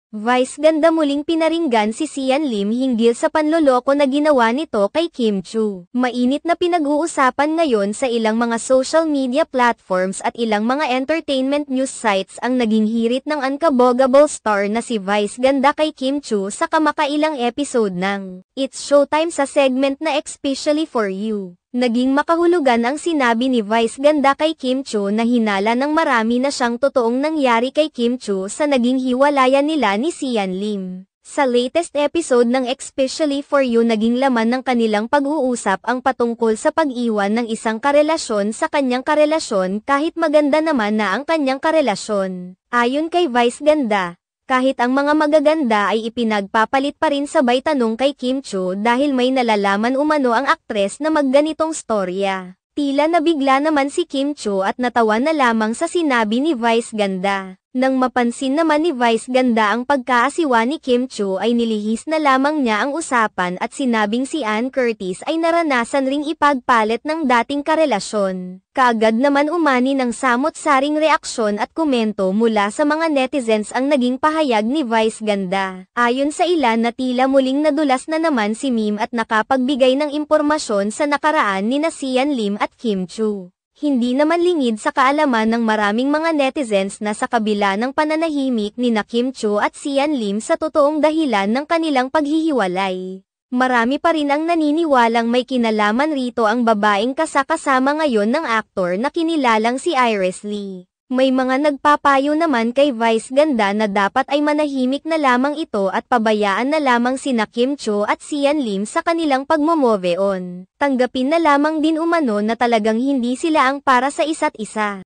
Vice ganda muling pinaringgan si Sian Lim hinggil sa panloloko na ginawa nito kay Kim Chu. Mainit na pinag-uusapan ngayon sa ilang mga social media platforms at ilang mga entertainment news sites ang naging hirit ng unkabogable star na si Vice ganda kay Kim Chu sa kamakailang episode ng It's Showtime sa segment na Especially For You. Naging makahulugan ang sinabi ni Vice ganda kay Kim Chu na hinala ng marami na siyang totoong nangyari kay Kim Chu sa naging hiwalayan nila ni Sian Lim. Sa latest episode ng Especially For You naging laman ng kanilang pag-uusap ang patungkol sa pag-iwan ng isang karelasyon sa kanyang karelasyon kahit maganda naman na ang kanyang karelasyon. Ayon kay Vice ganda, kahit ang mga magaganda ay ipinagpapalit pa rin sabay tanong kay Kim Chu dahil may nalalaman umano ang aktres na magganitong storya. Tila nabigla naman si Kim Chu at natawa na lamang sa sinabi ni Vice ganda. Nang mapansin naman ni Vice ganda ang pagkaasiwa ni Kim Chu ay nilihis na lamang niya ang usapan at sinabing si Ann Curtis ay naranasan ring ipagpalit ng dating karelasyon. Kaagad naman umani ng samot-saring reaksyon at komento mula sa mga netizens ang naging pahayag ni Vice ganda. Ayon sa ilan na tila muling nadulas na naman si Mim at nakapagbigay ng impormasyon sa nakaraan ni Sian Lim at Kim Chu. Hindi naman lingid sa kaalaman ng maraming mga netizens na sa kabila ng pananahimik ni Kim Chu at Sian Lim sa totoong dahilan ng kanilang paghihiwalay. Marami pa rin ang naniniwalang may kinalaman rito ang babaeng kasama ngayon ng aktor na kinilalang si Iris Lee. May mga nagpapayo naman kay Vice ganda na dapat ay manahimik na lamang ito at pabayaan na lamang sina Kim Chu at Sian Lim sa kanilang pagmo-move on. Tanggapin na lamang din umano na talagang hindi sila ang para sa isa't isa.